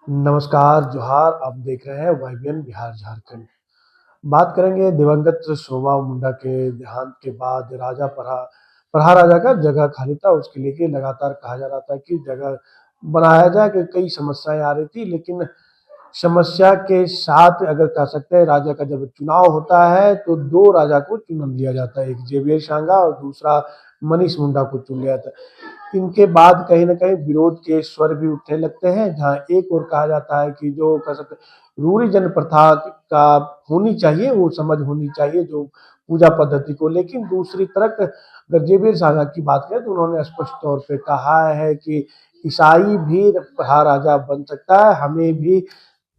नमस्कार, जोहार। आप देख रहे हैं वाईबीएन बिहार झारखंड। बात करेंगे दिवंगत सोमा मुंडा के देहांत के बाद प्रहा राजा का जगह खाली था, उसके लिए लगातार कहा जा रहा था कि जगह बनाया जाए, कि कई समस्याएं आ रही थी। लेकिन समस्या के साथ अगर कह सकते हैं, राजा का जब चुनाव होता है तो दो राजा को चुन लिया जाता है, एक जेवियर सांगा और दूसरा मनीष मुंडा को चुन लिया जाता है। इनके बाद कहीं ना कहीं विरोध के स्वर भी उठने लगते हैं, जहां एक और कहा जाता है कि जो कह सकते हैं रूढ़ी जन प्रथा का होनी चाहिए, वो समझ होनी चाहिए जो पूजा पद्धति को। लेकिन दूसरी तरफ अगर जेवियर सांगा की बात करें तो उन्होंने स्पष्ट तौर पे कहा है कि ईसाई भी राजा बन सकता है, हमें भी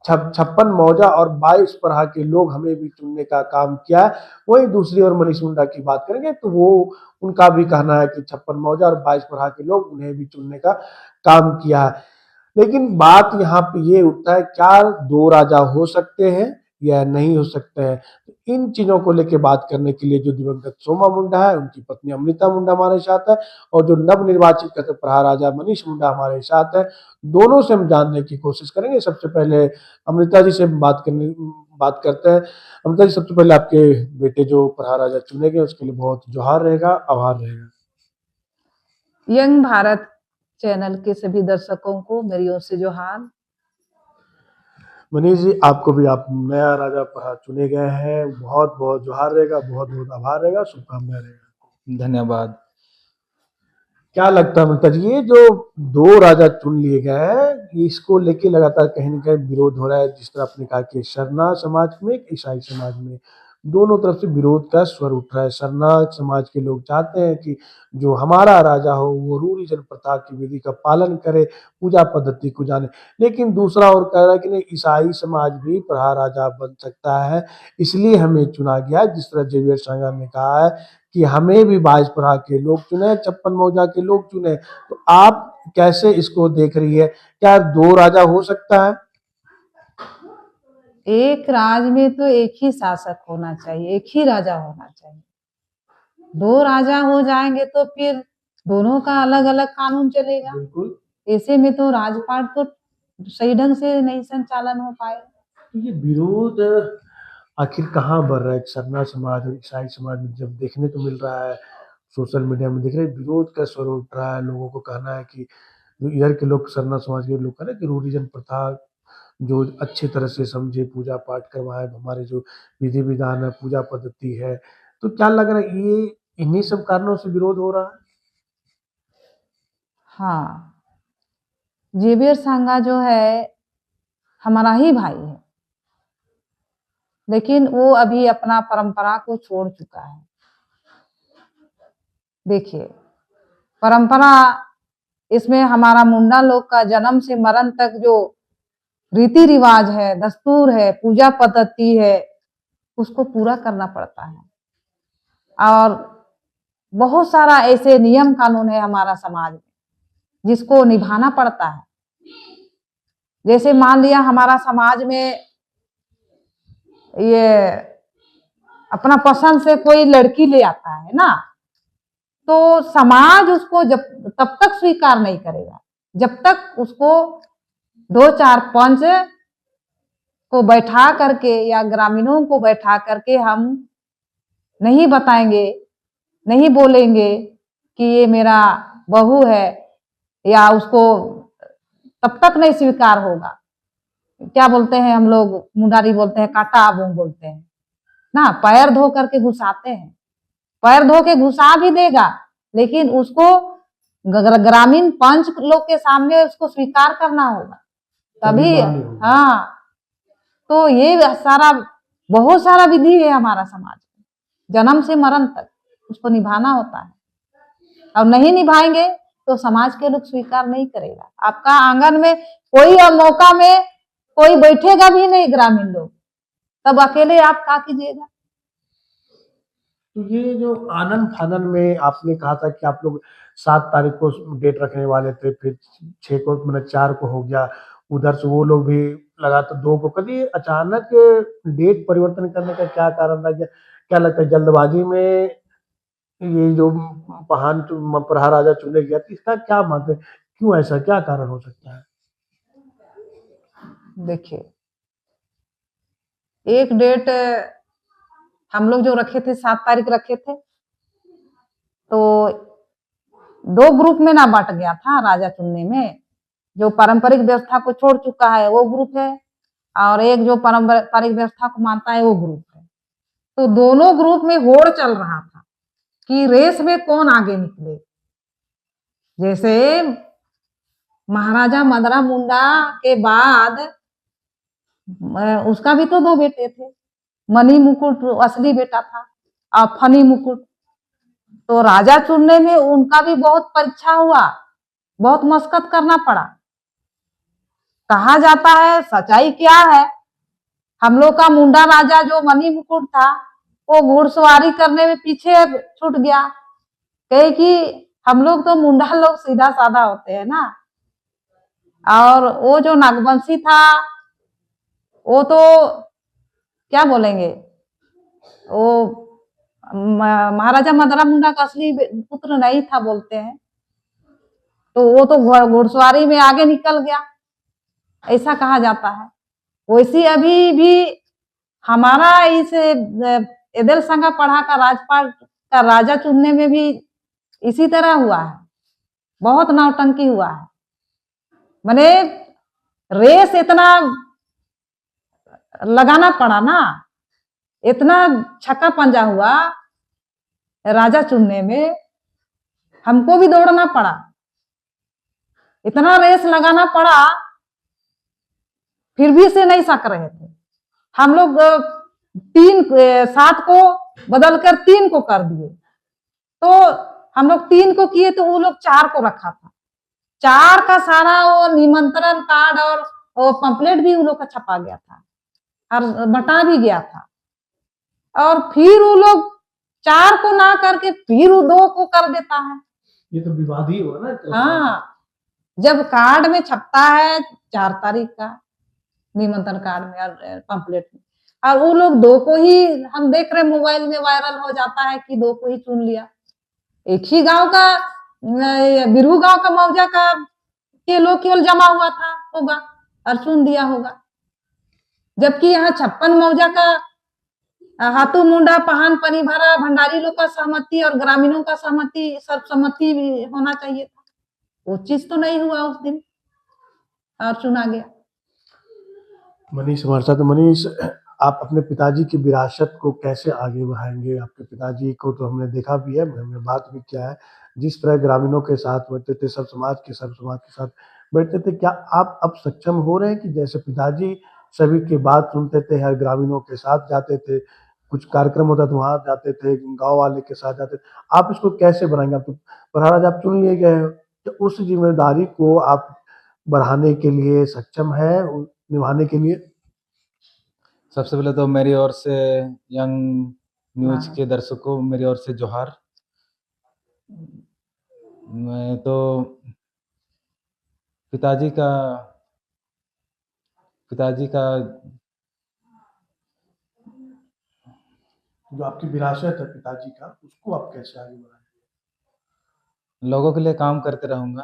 56 मौजा और 22 प्रहा के लोग हमें भी चुनने का काम किया है। वही दूसरी ओर मनीष मुंडा की बात करेंगे तो वो उनका भी कहना है कि 56 मौजा और 22 प्रहा के लोग उन्हें भी चुनने का काम किया है। लेकिन बात यहाँ पे ये उठता है, क्या दो राजा हो सकते हैं या नहीं हो सकते हैं। तो इन चीजों को लेकर बात करने के लिए जो दिवंगत सोमा मुंडा है, उनकी पत्नी अमृता मुंडा हमारे साथ है, और जो नवनिर्वाचित प्रहा राजा मनीष मुंडा हमारे साथ है। दोनों से हम जानने की कोशिश करेंगे। सबसे पहले अमृता जी से बात करते हैं। अमृता जी, सबसे पहले आपके बेटे जो प्रहा राजा चुने गए उसके लिए बहुत जोहार रहेगा, आभार रहेगा। यंग भारत चैनल के सभी दर्शकों को मेरी ओर से जोहार। मनीष जी, आपको भी, आप नया राजा प्रहा चुने गए हैं, बहुत बहुत जोहार रहेगा, बहुत बहुत आभार रहेगा, शुभकामनाएं रहेगा। धन्यवाद। क्या लगता है अमृता जी, ये जो दो राजा चुन लिए गए हैं, इसको लेके लगातार कहीं ना कहीं विरोध हो रहा है। जिस तरह आपने कहा कि सरना समाज में, ईसाई समाज में, दोनों तरफ से विरोध का स्वर उठ रहा है। सरना समाज के लोग चाहते हैं कि जो हमारा राजा हो वो रूढ़ी जन प्रथा की विधि का पालन करे, पूजा पद्धति को जाने। लेकिन दूसरा और कह रहा है कि नहीं, ईसाई समाज भी प्रहा राजा बन सकता है, इसलिए हमें चुना गया। जिस तरह जेवियर सांगा ने कहा है कि हमें भी 22 प्रहा के लोग चुने, 56 मौजा के लोग चुने। तो आप कैसे इसको देख रही है, क्या दो राजा हो सकता है? एक राज में तो एक ही शासक होना चाहिए, एक ही राजा होना चाहिए। दो राजा हो जाएंगे तो फिर दोनों का अलग अलग कानून चलेगा। बिल्कुल। ऐसे में तो राजपाट तो सही ढंग से नहीं संचालन हो पाएगा। तो ये विरोध आखिर कहाँ बढ़ रहा है? सरना समाज और ईसाई समाज में जब देखने को मिल रहा है, सोशल मीडिया में देख रहे हैं, विरोध का स्वर उठ रहा है। लोगों को कहना है कि जो इधर के लोग, सरना समाज के लोग कह रहे हैं कि रूढ़ी जन प्रथा जो अच्छी तरह से समझे, पूजा पाठ करवाए, हमारे जो विधि विधान है, पूजा पद्धति है। तो क्या लग रहा है, ये इन्हीं सब कारणों से विरोध हो रहा है? हाँ, जेवियर सांगा जो है हमारा ही भाई है, लेकिन वो अभी अपना परंपरा को छोड़ चुका है। देखिए, परंपरा, इसमें हमारा मुंडा लोग का जन्म से मरण तक जो रीति रिवाज है, दस्तूर है, पूजा पद्धति है, उसको पूरा करना पड़ता है। और बहुत सारा ऐसे नियम कानून है हमारा समाज में जिसको निभाना पड़ता है। जैसे मान लिया हमारा समाज में ये अपना पसंद से कोई लड़की ले आता है ना, तो समाज उसको जब तब तक स्वीकार नहीं करेगा जब तक उसको 2-4 पंच को बैठा करके या ग्रामीणों को बैठा करके हम नहीं बताएंगे, नहीं बोलेंगे कि ये मेरा बहू है, या उसको तब तक नहीं स्वीकार होगा। क्या बोलते हैं हम लोग, मुंडारी बोलते हैं, काटा आबू बोलते हैं ना, पैर धो करके घुसाते हैं। पैर धो के घुसा भी देगा, लेकिन उसको ग्रामीण पंच लोग के सामने उसको स्वीकार करना होगा, तभी। हाँ, तो ये सारा बहुत सारा विधि है हमारा समाज में, जन्म से मरण तक उसको निभाना होता है। और नहीं निभाएंगे तो समाज के लोग स्वीकार नहीं करेगा। आपका आंगन में कोई मौका में कोई बैठेगा भी नहीं, ग्रामीण लोग, तब अकेले आप क्या कीजिएगा। तो ये जो आनन फानन में आपने कहा था कि आप लोग 7 तारीख को डेट रखने वाले थे, फिर 6 को, मतलब 4 को हो गया, उधर से वो लोग भी लगा तो 2 को कर दिए। अचानक डेट परिवर्तन करने का क्या कारण था? क्या लगता है, जल्दबाजी में ये जो प्रहा राजा चुने गया, तो इसका क्या मतलब, क्यों ऐसा, क्या कारण हो सकता है? देखिए, एक डेट हम लोग जो रखे थे 7 तारीख रखे थे, तो 2 ग्रुप में ना बाँट गया था राजा चुनने में। जो पारंपरिक व्यवस्था को छोड़ चुका है वो ग्रुप है और एक जो पारंपरिक व्यवस्था को मानता है वो ग्रुप है। तो दोनों ग्रुप में होड़ चल रहा था कि रेस में कौन आगे निकले। जैसे महाराजा मदरा मुंडा के बाद उसका भी तो 2 बेटे थे। मणि मुकुट असली बेटा था और फनी मुकुट। तो राजा चुनने में उनका भी बहुत परीक्षा हुआ, बहुत मशक्कत करना पड़ा। कहा जाता है, सच्चाई क्या है, हम लोग का मुंडा राजा जो मणि मुकुट था, वो घुड़सवारी करने में पीछे छूट गया। कहे कि हम लोग तो मुंडा लोग सीधा साधा होते हैं ना। और वो जो नागवंशी था, वो तो क्या बोलेंगे, वो महाराजा मदरा मुंडा का असली पुत्र नहीं था बोलते हैं। तो वो तो घुड़सवारी में आगे निकल गया, ऐसा कहा जाता है। वैसे अभी भी हमारा इस एदल संगा पढ़ा का राजपाट का राजा चुनने में भी इसी तरह हुआ है, बहुत नौटंकी हुआ है। मैंने रेस इतना लगाना पड़ा ना, इतना छक्का पंजा हुआ राजा चुनने में, हमको भी दौड़ना पड़ा, इतना रेस लगाना पड़ा, फिर भी से नहीं सक रहे थे। हम लोग 7 को बदलकर 3 को कर दिए। तो हम लोग 3 को किए तो वो लोग 4 को रखा था। 4 का सारा वो निमंत्रण कार्ड और वो पंपलेट भी उन लोग का छपा गया था और बटा भी गया था। और फिर वो लोग 4 को ना करके फिर वो 2 को कर देता है। ये तो विवाद ही हुआ ना। हाँ, जब कार्ड में छपता है 4 तारीख का निमंत्रण कार्ड में और पंपलेट में, और वो लोग 2 को ही, हम देख रहे मोबाइल में वायरल हो जाता है कि 2 को ही चुन लिया। एक ही गांव का बिरहू गांव का मौजा का के लोग केवल जमा हुआ था होगा और चुन दिया होगा, जबकि यहाँ 56 मौजा का हाथू मुंडा पहान पनी भरा भंडारी लोग का सहमति और ग्रामीणों का सहमति सर्वसम्मति भी होना चाहिए था। वो चीज तो नहीं हुआ उस दिन और चुना गया। मनीष हमारे साथ। तो मनीष, आप अपने पिताजी की विरासत को कैसे आगे बढ़ाएंगे? आपके पिताजी को तो हमने देखा भी है, हमने बात भी किया है, जिस तरह ग्रामीणों के साथ बैठते थे, सब समाज के साथ बैठते थे, क्या आप अब सक्षम हो रहे हैं कि जैसे पिताजी सभी की बात सुनते थे, हर ग्रामीणों के साथ जाते थे, कुछ कार्यक्रम होता तो वहाँ जाते थे, गाँव वाले के साथ जाते थे, आप इसको कैसे बनाएंगे? आप तो महाराज आप चुन लिए गए हैं, तो उस जिम्मेदारी को आप बढ़ाने के लिए सक्षम है, निभाने के लिए? सबसे पहले तो मेरी ओर से यंग न्यूज हाँ। के दर्शकों मेरी ओर से जोहार। मैं तो पिताजी का जो आपकी विरासत है पिताजी का, उसको आप कैसे आगे बढ़ाएंगे? लोगों के लिए काम करते रहूंगा।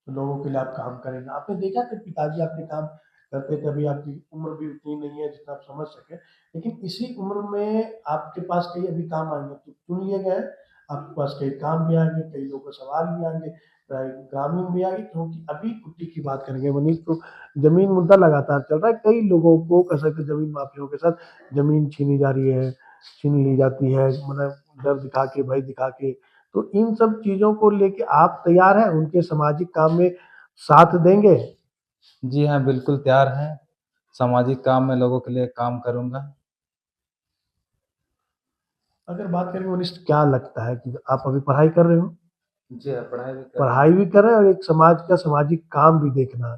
तो लोगों के लिए आप काम करेंगे। आपने देखा कि पिताजी आपके काम करते थे, अभी आपकी उम्र भी उतनी नहीं है जितना आप समझ सके, लेकिन इसी उम्र में आपके पास कई अभी काम आएंगे, तो चुन लिए गए, आपके पास कई काम भी आएंगे, कई लोगों के सवाल भी आएंगे, ग्रामीण भी आएंगे, क्योंकि अभी कुट्टी की बात करेंगे मनीष, तो जमीन मुद्दा लगातार चल रहा है, कई लोगों को कह सकते जमीन माफियाओं के साथ जमीन छीनी जा रही है, छीन ली जाती है, मतलब डर दिखा के, भय दिखा के। तो इन सब चीजों को लेके आप तैयार हैं, उनके सामाजिक काम में साथ देंगे? जी हाँ, बिल्कुल तैयार हैं। सामाजिक काम में लोगों के लिए काम करूंगा। अगर बात करें मनीष, क्या लगता है कि आप अभी पढ़ाई कर रहे हो, जी हाँ, पढ़ाई भी कर रहे हैं और एक समाज का सामाजिक काम भी देखना,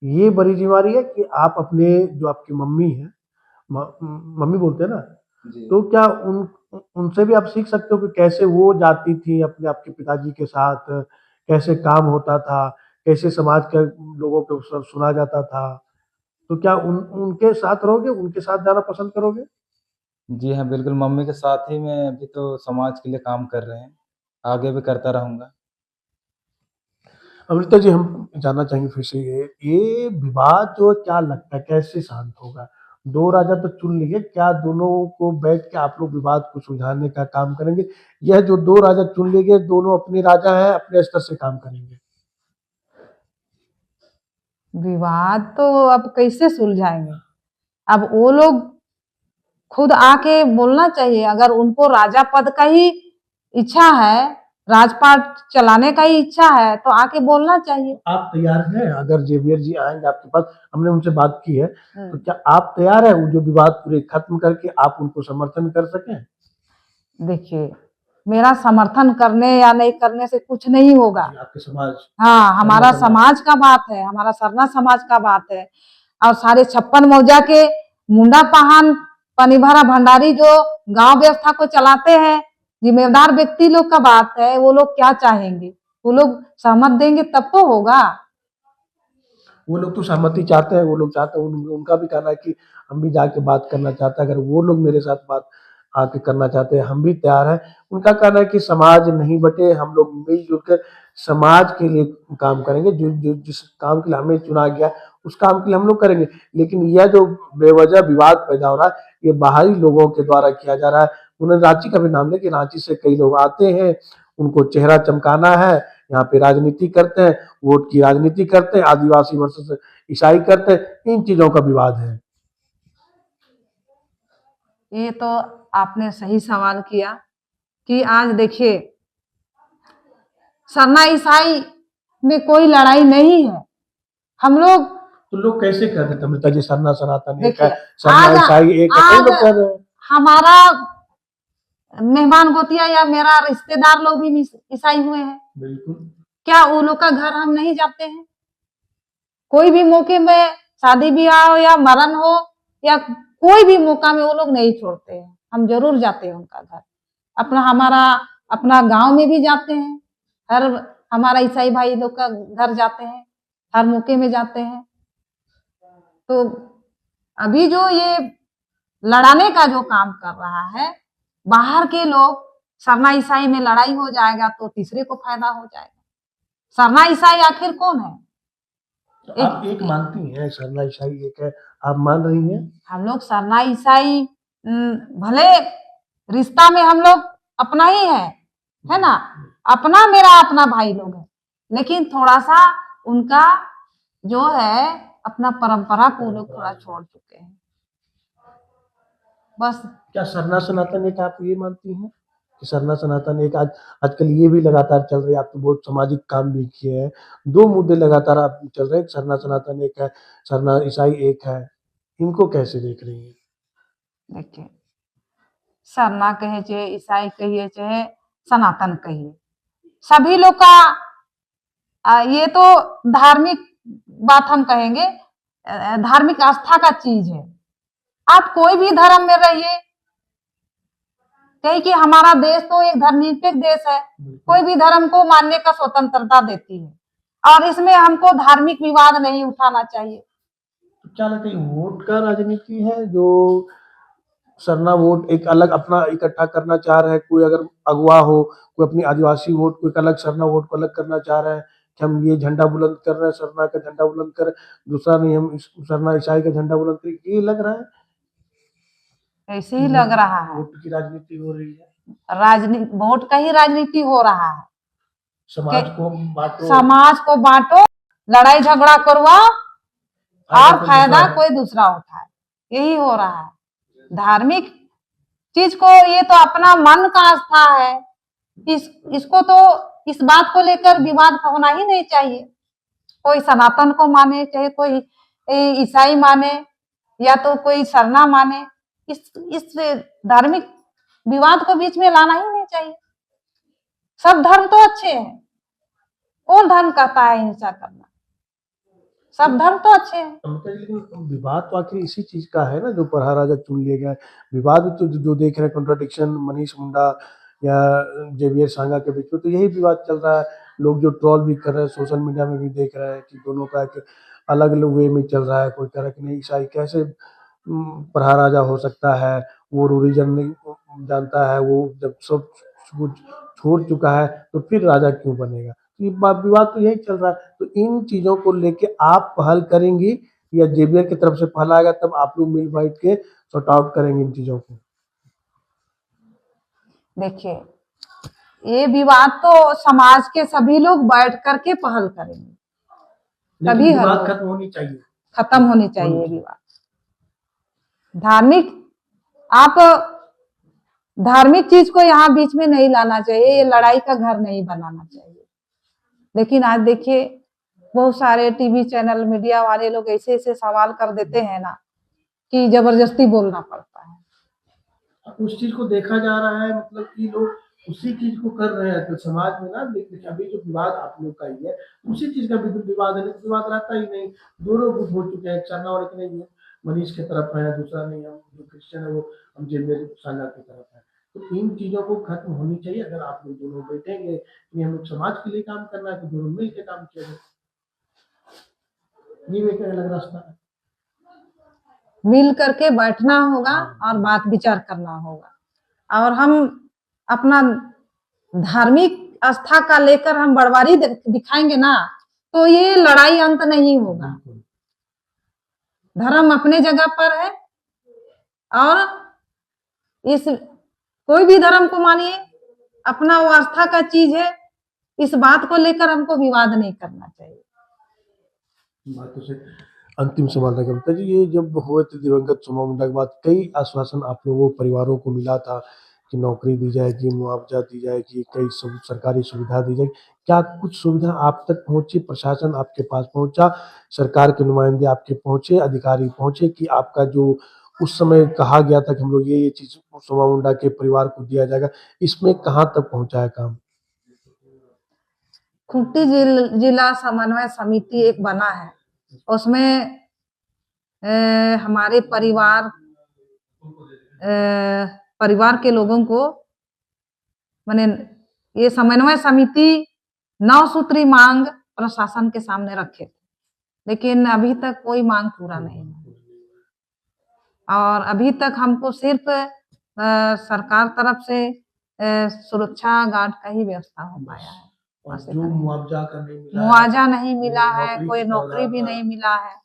ये बड़ी जिम्मेदारी है कि आप अपने, जो आपकी मम्मी है, मम्मी बोलते हैं ना, जी तो क्या उनसे भी आप सीख सकते हो कि कैसे वो जाती थी अपने आपके पिताजी के साथ, कैसे काम होता था, कैसे समाज के लोगों को सब सुना जाता था, तो क्या उनके साथ रहोगे, उनके साथ जाना पसंद करोगे? जी हाँ, बिल्कुल मम्मी के साथ ही मैं अभी तो समाज के लिए काम कर रहे हैं, आगे भी करता रहूंगा। अमृता जी, हम जानना चाहेंगे फिर से ये विवाद जो है क्या लगता है कैसे शांत होगा? 2 राजा तो चुन लिए, क्या दोनों को बैठ के आप लोग विवाद को सुलझाने का काम करेंगे? यह जो 2 राजा चुन लिए गए, दोनों अपने राजा हैं, अपने स्तर से काम करेंगे? विवाद तो अब कैसे सुलझाएंगे? अब वो लोग खुद आके बोलना चाहिए। अगर उनको राजा पद का ही इच्छा है, राजपाट चलाने का ही इच्छा है, तो आके बोलना चाहिए। आप तैयार हैं? अगर जेवियर जी आएँगे आपके पास, हमने उनसे बात की है, तो हम्म। क्या आप तैयार हैं वो जो विवाद पूरे खत्म करके आप उनको समर्थन कर सकें? देखिए, मेरा समर्थन करने या नहीं करने से कुछ नहीं होगा। जी, आपके समाज हाँ, हमारा सरना समाज। समाज का बात है, हमारा सरना समाज का बात है। और सारे 56 मौजा के मुंडा पाहन पनिभरा भंडारी जो गांव व्यवस्था को चलाते हैं, जिम्मेदार व्यक्ति लोग का बात है। वो लोग क्या चाहेंगे? वो लोग सहमत देंगे तब तो होगा। वो लोग तो सहमति चाहते हैं, वो लोग चाहते हैं, उनका भी कहना है कि हम भी जाके बात करना चाहते हैं, अगर वो लोग मेरे साथ बात आके करना चाहते हैं, हम भी तैयार हैं। उनका कहना है कि समाज नहीं बटे, हम लोग मिल-जुल कर समाज के लिए काम करेंगे, जो जो जिस काम के लिए हमें चुना गया, उस काम के लिए हम लोग करेंगे। लेकिन यह जो बेवजह विवाद पैदा हो रहा है, ये बाहरी लोगों के द्वारा किया जा रहा है। उन्होंने रांची का भी नाम लिया कि रांची से कई लोग आते हैं, उनको चेहरा चमकाना है, यहाँ पे राजनीति करते हैं, वोट की राजनीति करते हैं, आदिवासी वर्सेस ईसाई करते हैं, इन चीजों का विवाद है। ये तो आपने सही सवाल किया कि आज देखिए, सरना ईसाई में कोई लड़ाई नहीं है। हम लोग तो लोग कैसे कर रहे थे अमृता जी? सरना सनातन एक है, देखिए, सरना आज ईसाई एक है, कई आज लोग कह रहे हैं। हमारा मेहमान गोतिया या मेरा रिश्तेदार लोग भी ईसाई हुए हैं। बिल्कुल। क्या वो लोग का घर हम नहीं जाते हैं? कोई भी मौके में शादी ब्याह हो या मरण हो या कोई भी मौका में वो लोग नहीं छोड़ते हैं। हम जरूर जाते हैं उनका घर। हमारा अपना गांव में भी जाते हैं। हर हमारा ईसाई भाई लोग का घर जाते हैं, हर मौके में जाते हैं। तो अभी जो ये लड़ाने का जो काम कर रहा है, बाहर के लोग, सरना ईसाई में लड़ाई हो जाएगा तो तीसरे को फायदा हो जाएगा। सरना ईसाई आखिर कौन है? तो आप एक मानती हैं सरना ईसाई एक है, आप मान रही हैं? हम लोग सरना ईसाई भले रिश्ता में हम लोग अपना ही है ना? अपना मेरा अपना भाई लोग है, लेकिन थोड़ा सा उनका जो है अपना परंपरा को वो लोग थोड़ा छोड़ चुके हैं। बस क्या सरना सनातन एक आप ये मानती हैं कि सरना सनातन एक आज आजकल ये भी लगातार चल रही है, आप तो बहुत सामाजिक काम भी किए हैं। 2 मुद्दे लगातार आप चल रहे हैं, सरना सनातन एक है, सरना ईसाई एक है। इनको कैसे देख रही हैं? देखिए, सरना कहे चाहे ईसाई कहिए चाहे सनातन कहिए, सभी लोग का ये तो धार्मिक बात हम कहेंगे, धार्मिक आस्था का चीज है। आप कोई भी धर्म में रहिए, कहीं कि हमारा देश तो एक धर्मनिरपेक्ष देश है, कोई भी धर्म को मानने का स्वतंत्रता देती है, और इसमें हमको धार्मिक विवाद नहीं उठाना चाहिए। तो क्या लगता है वोट का राजनीति है जो सरना वोट एक अलग अपना इकट्ठा करना चाह रहा है? कोई अगर अगवा हो, कोई अपनी आदिवासी वोट को एक अलग सरना वोट को अलग करना चाह रहा है कि हम ये झंडा बुलंद कर रहे हैं, सरना का झंडा बुलंद कर, दूसरा नहीं हम सरना ईसाई का झंडा बुलंद करें, ये लग रहा है ऐसे ही लग रहा है। वोट की राजनीति हो रही है। राजनीति, वोट का ही राजनीति हो रहा है। समाज को बांटो, समाज को बांटो, लड़ाई झगड़ा करवाओ और फायदा कोई दूसरा उठाए, यही हो रहा है। धार्मिक चीज को, ये तो अपना मन का आस्था है, इसको तो इस बात को लेकर विवाद होना ही नहीं चाहिए। कोई सनातन को माने, चाहे कोई ईसाई माने या तो कोई सरना माने, इस धार्मिक विवाद को बीच में लाना ही नहीं चाहिए। सब धर्म तो अच्छे हैं, कौन धर्म कहता है हिंसा करना? सब धर्म तो अच्छे हैं। लेकिन विवाद तो आखिर इसी चीज का है ना जो प्रहार राजा चुन लिए गए। विवाद तो जो देख रहे हैं कॉन्ट्राडिक्शन मनीष मुंडा या जेवियर सांगा के बीच में, तो यही विवाद चल रहा है। लोग जो ट्रोल भी कर रहे हैं सोशल मीडिया में भी देख रहे हैं कि दोनों का एक अलग अलग वे में चल रहा है। कोई कह रहा है कि नहीं ईसाई कैसे प्रहार राजा हो सकता है, वो ओरिजिन नहीं जानता है, वो जब सब कुछ छोड़ चुका है तो फिर राजा क्यों बनेगा? विवाद तो यही चल रहा है। तो इन चीज़ों को लेके आप पहल करेंगी या जेवियर की तरफ से पहल आएगा तब आप लोग मिल बैठ के सॉर्ट आउट करेंगे इन चीज़ों को? देखिए, ये विवाद तो समाज के सभी लोग बैठ करके पहल करेंगे, लेकिन तभी हल विवाद होगा। खत्म होनी चाहिए। खत्म होनी चाहिए विवाद। धार्मिक आप धार्मिक चीज को यहाँ बीच में नहीं लाना चाहिए, ये लड़ाई का घर नहीं बनाना चाहिए। लेकिन आज देखिए, बहुत सारे टीवी चैनल, मीडिया वाले लोग ऐसे ऐसे सवाल कर देते हैं ना कि जबरदस्ती बोलना पड़ता है। उस चीज को देखा जा रहा है, मतलब कि लोग उसी चीज को कर रहे हैं। तो समाज में ना देखिए, अभी जो विवाद आप लोग का ही है, उसी चीज का भी तो विवाद है, लेकिन विवाद रहता ही नहीं। दोनों गुट हो चुके हैं, चलना वाले की नहीं है, मनीष की तरफ है, दूसरा नहीं, हम जो क्रिश्चियन है वो हम जेवियर साझा की तरफ है। तो इन चीजों को खत्म होनी चाहिए। अगर आप लोग दोनों बैठेंगे कि हम लोग समाज के लिए काम करना है, तो दोनों मिल के काम किया जाए। ये एक अलग रास्ता है। मिल करके बैठना होगा और बात विचार करना होगा। और हम अपना धार्मिक आस्था का लेकर हम बड़वारी दिखाएंगे ना, तो ये लड़ाई अंत नहीं होगा। धर्म अपने जगह पर है और इस कोई भी धर्म को मानिए, अपना वो आस्था का चीज है। इस बात को लेकर हमको विवाद नहीं करना चाहिए। बातों से अंतिम सवाल था कविता जी, ये जब हुए थे दिवंगत सोमा मुंडा के बाद कई आश्वासन आप लोगों परिवारों को मिला था कि नौकरी दी जाएगी, मुआवजा दी जाएगी, कई सरकारी सुविधा दी जाएगी। क्या कुछ सुविधा आप तक पहुंची? प्रशासन आपके पास पहुंचा? सरकार के नुमाइंदे आपके पहुंचे? अधिकारी पहुंचे कि आपका जो उस समय कहा गया था कि हम लोग ये चीज सोमा मुंडा के परिवार को दिया जाएगा, इसमें कहाँ तक पहुंचा है काम? खूंटी जिला समन्वय समिति एक बना है, उसमें हमारे परिवार के लोगों को माने ये समन्वय समिति 9 सूत्री मांग प्रशासन के सामने रखे थे, लेकिन अभी तक कोई मांग पूरा नहीं हुआ। और अभी तक हमको सिर्फ सरकार तरफ से सुरक्षा गार्ड का ही व्यवस्था हो पाया है। और जो मुआवजा का नहीं मिला, मुआवजा नहीं मिला है, कोई नौकरी भी नहीं मिला है,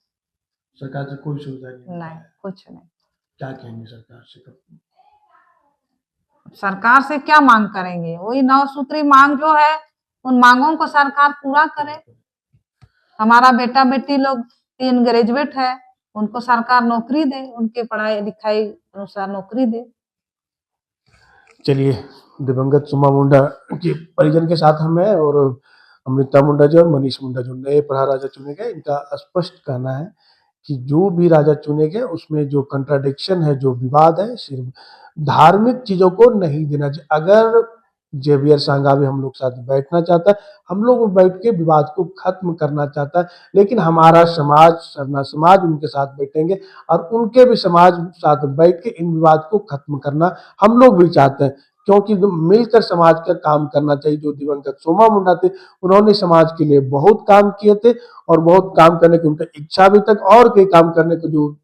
सरकार से कोई सुविधा नहीं, कुछ नहीं। क्या कहेंगे सरकार से? सरकार से क्या मांग करेंगे? वही 9 सूत्री मांग जो है, उन मांगों को सरकार पूरा करे। हमारा बेटा बेटी लोग 3 ग्रेजुएट है, उनको सरकार नौकरी दे, उनके पढ़ाई लिखाई अनुसार नौकरी दे। चलिए, दिवंगत सोमा मुंडा के परिजन के साथ हम हैं और अमृता मुंडा जी और मनीष मुंडा जो नए प्रहार राजा चुने गए, इनका स्पष्ट कहना है कि जो भी राजा चुने गए उसमें जो कंट्राडिक्शन है, जो विवाद है, सिर्फ धार्मिक चीजों को नहीं देना चाहिए। अगर जेवियर सांगा भी हम लोग साथ बैठना चाहता है, हम लोग बैठ के विवाद को खत्म करना चाहता है, लेकिन हमारा समाज, सरना समाज उनके साथ बैठेंगे और उनके भी समाज साथ बैठ के इन विवाद को खत्म करना हम लोग भी चाहते हैं, क्योंकि मिलकर समाज का काम करना चाहिए। जो दिवंगत सोमा मुंडा थे, उन्होंने समाज के लिए बहुत काम किए थे और बहुत काम करने की उनका इच्छा भी तक, और कई काम करने को जो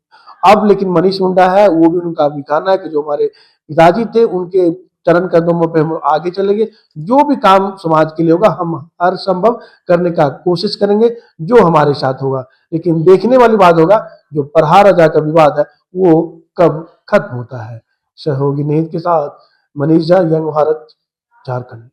अब लेकिन मनीष मुंडा है, वो भी उनका भी कहना है कि जो हमारे पिताजी थे उनके चरण कदमों पे हम आगे चलेंगे। जो भी काम समाज के लिए होगा हम हर संभव करने का कोशिश करेंगे, जो हमारे साथ होगा। लेकिन देखने वाली बात होगा जो प्रहार राजा का विवाद है वो कब खत्म होता है। सहयोगी नीत के साथ मनीष झा, यंग भारत, झारखंड।